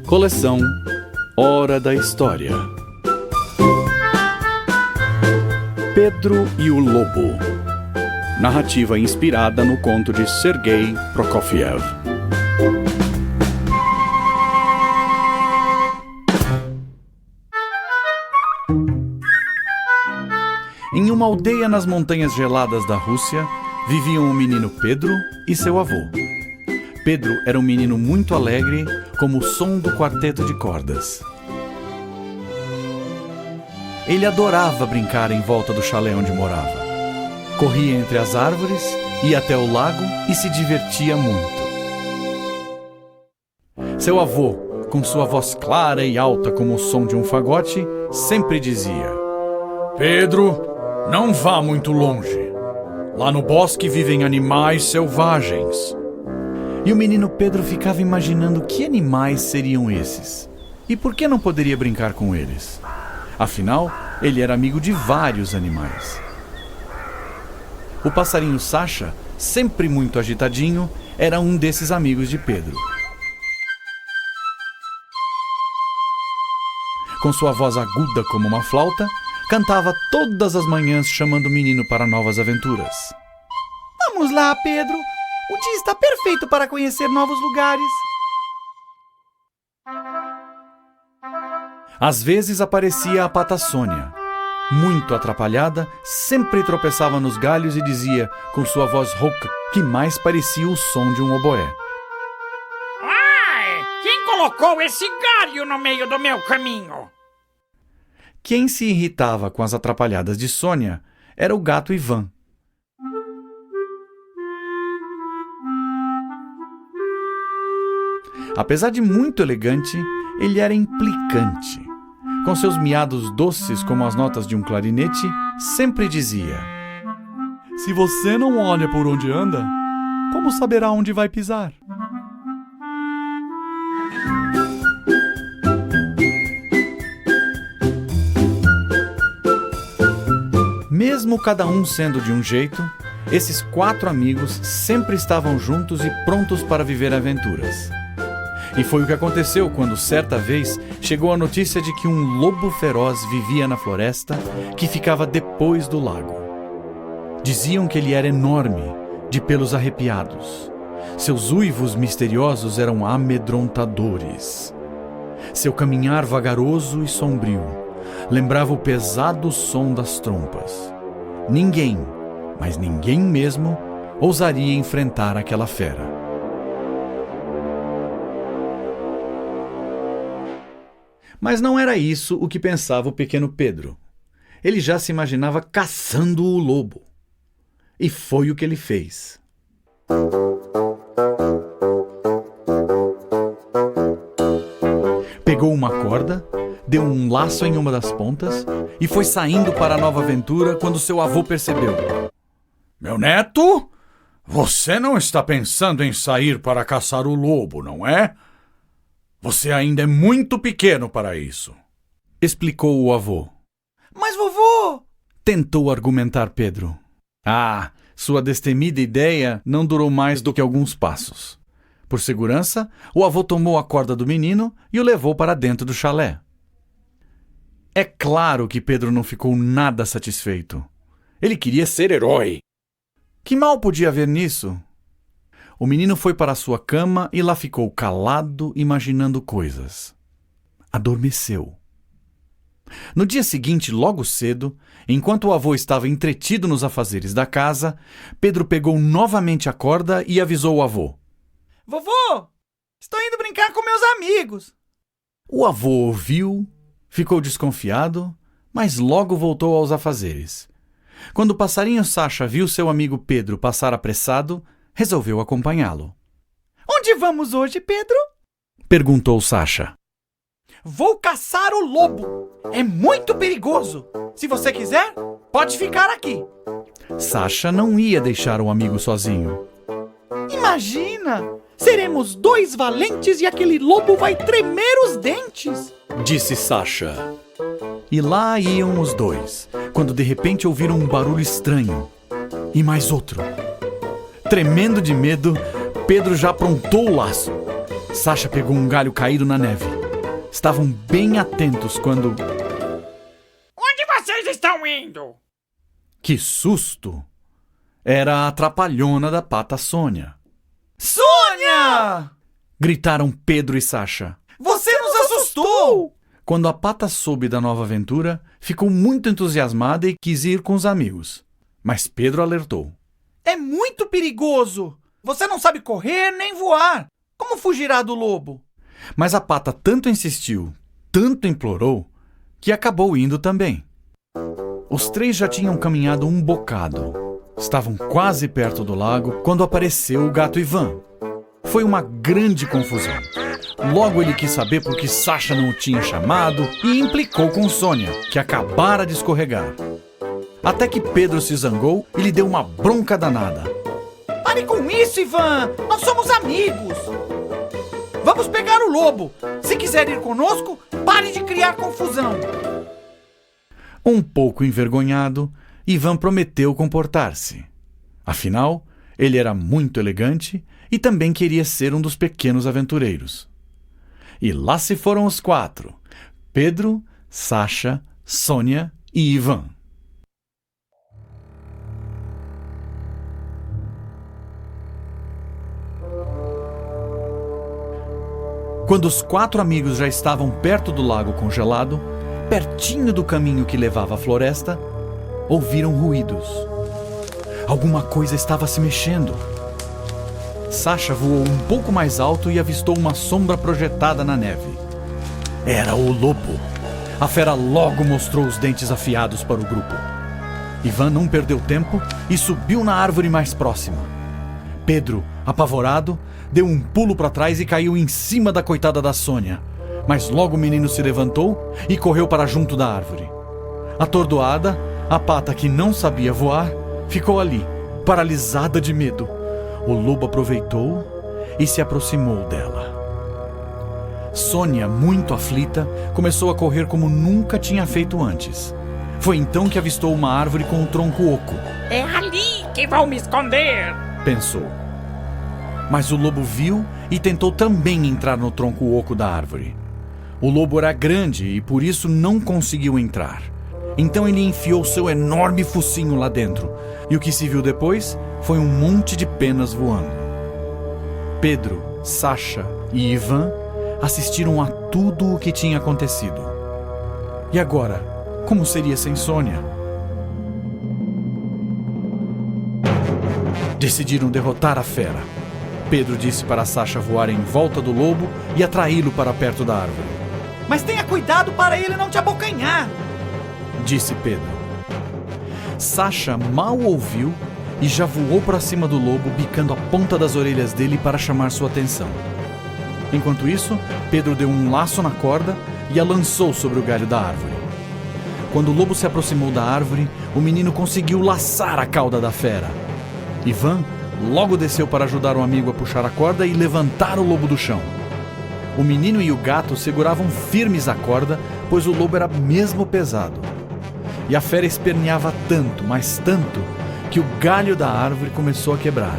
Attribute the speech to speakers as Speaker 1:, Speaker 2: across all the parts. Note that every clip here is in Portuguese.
Speaker 1: Coleção Hora da História. Pedro e o Lobo. Narrativa inspirada no conto de Sergei Prokofiev. Em uma aldeia nas montanhas geladas da Rússia, viviam o menino Pedro e seu avô. Pedro era um menino muito alegre, como o som do quarteto de cordas. Ele adorava brincar em volta do chalé onde morava. Corria entre as árvores, ia até o lago e se divertia muito. Seu avô, com sua voz clara e alta como o som de um fagote, sempre dizia: "Pedro, não vá muito longe. Lá no bosque vivem animais selvagens." E o menino Pedro ficava imaginando que animais seriam esses. E por que não poderia brincar com eles? Afinal, ele era amigo de vários animais. O passarinho Sasha, sempre muito agitadinho, era um desses amigos de Pedro. Com sua voz aguda como uma flauta, cantava todas as manhãs chamando o menino para novas aventuras.
Speaker 2: Vamos lá, Pedro! O dia está perfeito para conhecer novos lugares.
Speaker 1: Às vezes aparecia a pata Sônia. Muito atrapalhada, sempre tropeçava nos galhos e dizia, com sua voz rouca, que mais parecia o som de um oboé:
Speaker 3: "Ai, quem colocou esse galho no meio do meu caminho?"
Speaker 1: Quem se irritava com as atrapalhadas de Sônia era o gato Ivan. Apesar de muito elegante, ele era implicante. Com seus miados doces como as notas de um clarinete, sempre dizia:
Speaker 4: "Se você não olha por onde anda, como saberá onde vai pisar?"
Speaker 1: Mesmo cada um sendo de um jeito, esses 4 amigos sempre estavam juntos e prontos para viver aventuras. E foi o que aconteceu quando, certa vez, chegou a notícia de que um lobo feroz vivia na floresta que ficava depois do lago. Diziam que ele era enorme, de pelos arrepiados. Seus uivos misteriosos eram amedrontadores. Seu caminhar vagaroso e sombrio lembrava o pesado som das trompas. Ninguém, mas ninguém mesmo, ousaria enfrentar aquela fera. Mas não era isso o que pensava o pequeno Pedro. Ele já se imaginava caçando o lobo. E foi o que ele fez. Pegou uma corda, deu um laço em uma das pontas e foi saindo para a nova aventura quando seu avô percebeu.
Speaker 5: "Meu neto, você não está pensando em sair para caçar o lobo, não é? Você ainda é muito pequeno para isso",
Speaker 1: explicou o avô.
Speaker 2: "Mas, vovô!"
Speaker 1: tentou argumentar Pedro. Sua destemida ideia não durou mais do que alguns passos. Por segurança, o avô tomou a corda do menino e o levou para dentro do chalé. É claro que Pedro não ficou nada satisfeito. Ele queria ser herói. Que mal podia haver nisso? O menino foi para sua cama e lá ficou calado, imaginando coisas. Adormeceu. No dia seguinte, logo cedo, enquanto o avô estava entretido nos afazeres da casa, Pedro pegou novamente a corda e avisou o avô.
Speaker 2: "Vovô, estou indo brincar com meus amigos."
Speaker 1: O avô ouviu, ficou desconfiado, mas logo voltou aos afazeres. Quando o passarinho Sasha viu seu amigo Pedro passar apressado, resolveu acompanhá-lo.
Speaker 2: "Onde vamos hoje, Pedro?"
Speaker 1: perguntou Sasha.
Speaker 2: "Vou caçar o lobo. É muito perigoso. Se você quiser, pode ficar aqui."
Speaker 1: Sasha não ia deixar o amigo sozinho.
Speaker 2: "Imagina! Seremos 2 valentes e aquele lobo vai tremer os dentes."
Speaker 1: disse Sasha. E lá iam os dois, quando de repente ouviram um barulho estranho. E mais outro. Tremendo de medo, Pedro já aprontou o laço. Sasha pegou um galho caído na neve. Estavam bem atentos quando...
Speaker 3: Onde vocês estão indo?
Speaker 1: Que susto! Era a trapalhona da Pata Sônia.
Speaker 2: Sônia!
Speaker 1: Gritaram Pedro e Sasha.
Speaker 2: Você nos assustou!
Speaker 1: Quando a Pata soube da nova aventura, ficou muito entusiasmada e quis ir com os amigos. Mas Pedro alertou.
Speaker 2: É muito perigoso! Você não sabe correr nem voar! Como fugirá do lobo?
Speaker 1: Mas a Pata tanto insistiu, tanto implorou, que acabou indo também. Os três já tinham caminhado um bocado. Estavam quase perto do lago quando apareceu o gato Ivan. Foi uma grande confusão. Logo ele quis saber por que Sasha não o tinha chamado e implicou com Sônia, que acabara de escorregar. Até que Pedro se zangou e lhe deu uma bronca danada.
Speaker 2: Pare com isso, Ivan! Nós somos amigos! Vamos pegar o lobo! Se quiser ir conosco, pare de criar confusão!
Speaker 1: Um pouco envergonhado, Ivan prometeu comportar-se. Afinal, ele era muito elegante e também queria ser um dos pequenos aventureiros. E lá se foram os quatro: Pedro, Sasha, Sônia e Ivan. Quando os quatro amigos já estavam perto do lago congelado, pertinho do caminho que levava à floresta, ouviram ruídos. Alguma coisa estava se mexendo. Sasha voou um pouco mais alto e avistou uma sombra projetada na neve. Era o lobo. A fera logo mostrou os dentes afiados para o grupo. Ivan não perdeu tempo e subiu na árvore mais próxima. Pedro, apavorado, deu um pulo para trás e caiu em cima da coitada da Sônia. Mas logo o menino se levantou e correu para junto da árvore. Atordoada, a Pata, que não sabia voar, ficou ali, paralisada de medo. O lobo aproveitou e se aproximou dela. Sônia, muito aflita, começou a correr como nunca tinha feito antes. Foi então que avistou uma árvore com um tronco oco.
Speaker 3: É ali que vou me esconder!
Speaker 1: Pensou. Mas o lobo viu e tentou também entrar no tronco oco da árvore. O lobo era grande e por isso não conseguiu entrar. Então ele enfiou seu enorme focinho lá dentro, e o que se viu depois foi um monte de penas voando. Pedro, Sasha e Ivan assistiram a tudo o que tinha acontecido. E agora, como seria sem Sônia? Decidiram derrotar a fera. Pedro disse para Sasha voar em volta do lobo e atraí-lo para perto da árvore.
Speaker 2: Mas tenha cuidado para ele não te abocanhar!
Speaker 1: Disse Pedro. Sasha mal ouviu e já voou para cima do lobo, bicando a ponta das orelhas dele para chamar sua atenção. Enquanto isso, Pedro deu um laço na corda e a lançou sobre o galho da árvore. Quando o lobo se aproximou da árvore, o menino conseguiu laçar a cauda da fera. Ivan logo desceu para ajudar o amigo a puxar a corda e levantar o lobo do chão. O menino e o gato seguravam firmes a corda, pois o lobo era mesmo pesado. E a fera esperneava tanto, mas tanto, que o galho da árvore começou a quebrar.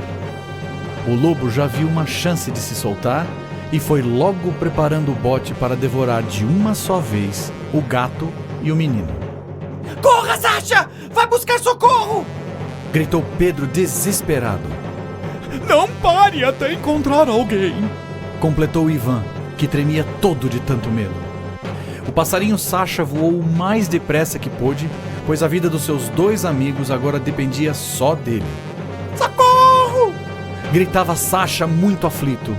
Speaker 1: O lobo já viu uma chance de se soltar e foi logo preparando o bote para devorar de uma só vez o gato e o menino.
Speaker 2: Corra, Sasha! Vai buscar socorro!
Speaker 1: Gritou Pedro desesperado.
Speaker 4: Não pare até encontrar alguém.
Speaker 1: Completou Ivan, que tremia todo de tanto medo. O passarinho Sasha voou o mais depressa que pôde, pois a vida dos seus dois amigos agora dependia só dele.
Speaker 2: Socorro!
Speaker 1: Gritava Sasha muito aflito.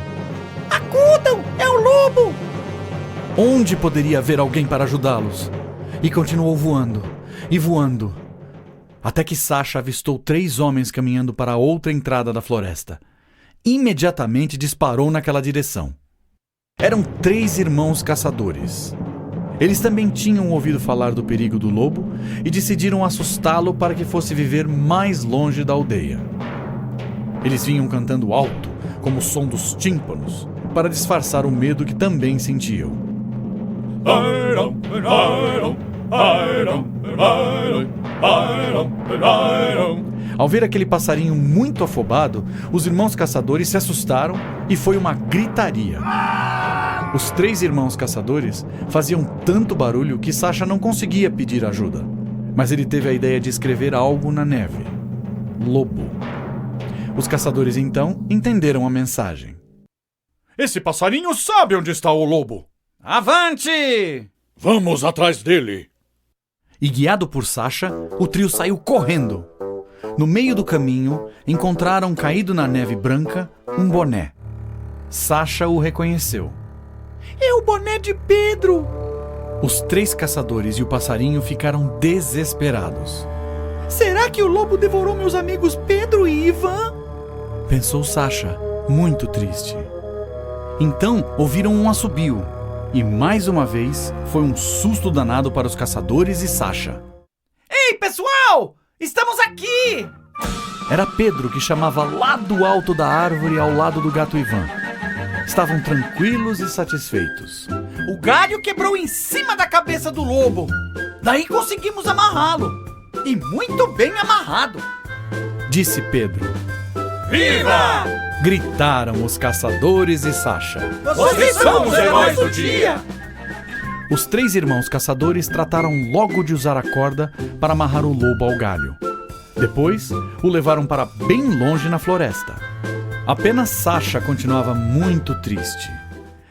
Speaker 2: Acudam! É o lobo!
Speaker 1: Onde poderia haver alguém para ajudá-los? E continuou voando, e voando, até que Sasha avistou 3 homens caminhando para a outra entrada da floresta. Imediatamente disparou naquela direção. Eram 3 irmãos caçadores. Eles também tinham ouvido falar do perigo do lobo e decidiram assustá-lo para que fosse viver mais longe da aldeia. Eles vinham cantando alto, como o som dos tímpanos, para disfarçar o medo que também sentiam. Ao ver aquele passarinho muito afobado, os irmãos caçadores se assustaram e foi uma gritaria. Os 3 irmãos caçadores faziam tanto barulho que Sasha não conseguia pedir ajuda. Mas ele teve a ideia de escrever algo na neve. Lobo. Os caçadores então entenderam a mensagem.
Speaker 5: Esse passarinho sabe onde está o lobo.
Speaker 2: Avante!
Speaker 5: Vamos atrás dele.
Speaker 1: E guiado por Sasha, o trio saiu correndo. No meio do caminho, encontraram caído na neve branca um boné. Sasha o reconheceu.
Speaker 2: É o boné de Pedro!
Speaker 1: Os 3 caçadores e o passarinho ficaram desesperados.
Speaker 2: Será que o lobo devorou meus amigos Pedro e Ivan?
Speaker 1: Pensou Sasha, muito triste. Então ouviram um assobio. E mais uma vez foi um susto danado para os caçadores e Sasha.
Speaker 2: Ei, pessoal! Estamos aqui!
Speaker 1: Era Pedro que chamava lá do alto da árvore ao lado do gato Ivan. Estavam tranquilos e satisfeitos.
Speaker 2: O galho quebrou em cima da cabeça do lobo. Daí conseguimos amarrá-lo. E muito bem amarrado.
Speaker 1: Disse Pedro.
Speaker 2: Viva!
Speaker 1: Gritaram os caçadores e Sasha.
Speaker 2: Vocês são os heróis do dia!
Speaker 1: Os 3 irmãos caçadores trataram logo de usar a corda para amarrar o lobo ao galho. Depois, o levaram para bem longe na floresta. Apenas Sasha continuava muito triste.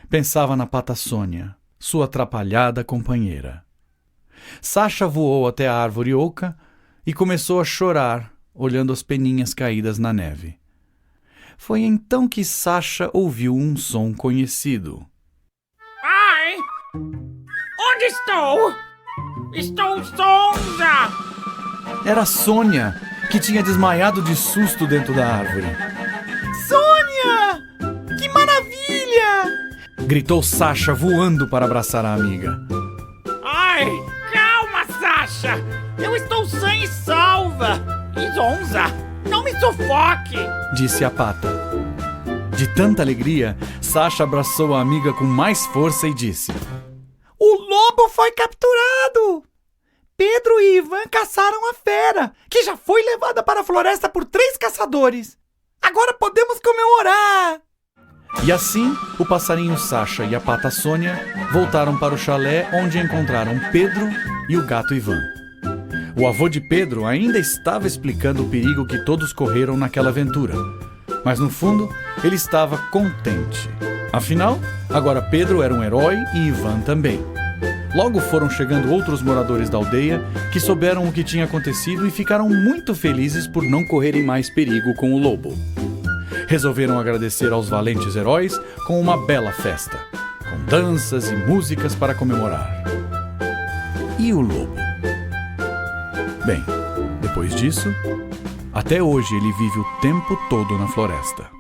Speaker 1: Pensava na Pata Sônia, sua atrapalhada companheira. Sasha voou até a árvore oca e começou a chorar, olhando as peninhas caídas na neve. Foi então que Sasha ouviu um som conhecido.
Speaker 3: Ai! Onde estou? Estou sonsa!
Speaker 1: Era Sônia, que tinha desmaiado de susto dentro da árvore.
Speaker 2: Sônia! Que maravilha!
Speaker 1: Gritou Sasha, voando para abraçar a amiga.
Speaker 3: Ai! Calma, Sasha! Eu estou sã e salva! E zonza! Não me sufoque!
Speaker 1: Disse a Pata. De tanta alegria, Sasha abraçou a amiga com mais força e disse:
Speaker 2: O lobo foi capturado! Pedro e Ivan caçaram a fera, que já foi levada para a floresta por 3 caçadores. Agora podemos comemorar!
Speaker 1: E assim, o passarinho Sasha e a Pata Sônia voltaram para o chalé onde encontraram Pedro e o gato Ivan. O avô de Pedro ainda estava explicando o perigo que todos correram naquela aventura. Mas no fundo, ele estava contente. Afinal, agora Pedro era um herói e Ivan também. Logo foram chegando outros moradores da aldeia que souberam o que tinha acontecido e ficaram muito felizes por não correrem mais perigo com o lobo. Resolveram agradecer aos valentes heróis com uma bela festa, com danças e músicas para comemorar. E o lobo? Bem, depois disso, até hoje ele vive o tempo todo na floresta.